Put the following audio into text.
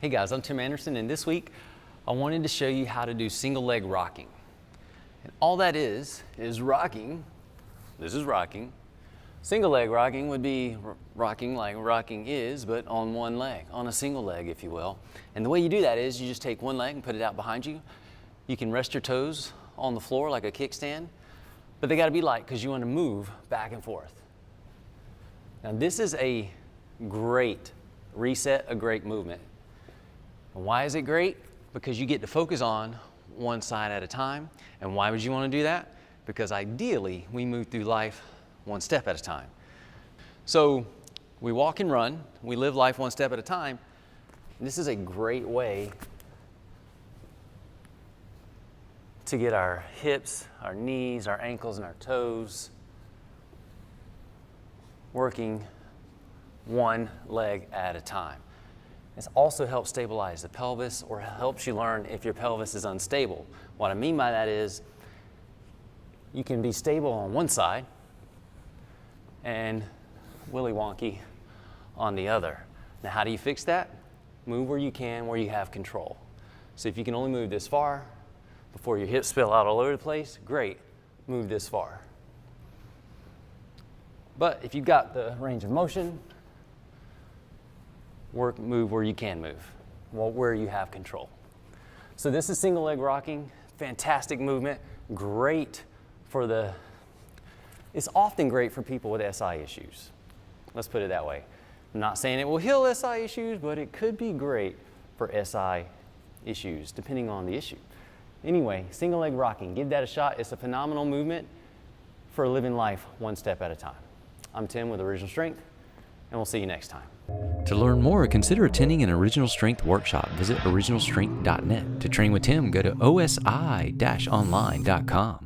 Hey guys, I'm Tim Anderson, and this week I wanted to show you how to do single leg rocking. And all that is rocking. This is rocking. Single leg rocking would be rocking like rocking is, but on one leg, on a single leg, if you will. And the way you do that is you just take one leg and put it out behind you. You can rest your toes on the floor like a kickstand, but they got to be light because you want to move back and forth. Now this is a great reset, a great movement. And why is it great? Because you get to focus on one side at a time. And why would you want to do that? Because ideally, we move through life one step at a time. So we walk and run, we live life one step at a time. And this is a great way to get our hips, our knees, our ankles, and our toes working one leg at a time. This also helps stabilize the pelvis, or helps you learn if your pelvis is unstable. What I mean by that is you can be stable on one side and willy wonky on the other. Now how do you fix that? Move where you can, where you have control. So if you can only move this far before your hips spill out all over the place, great, move this far. But if you've got the range of motion, move where you can move, where you have control. So this is single leg rocking, fantastic movement, great for it's often great for people with SI issues. Let's put it that way. I'm not saying it will heal SI issues, but it could be great for SI issues, depending on the issue. Anyway, single leg rocking, give that a shot. It's a phenomenal movement for living life one step at a time. I'm Tim with Original Strength, and we'll see you next time. To learn more, consider attending an Original Strength workshop. Visit originalstrength.net. To train with Tim, go to osi-online.com.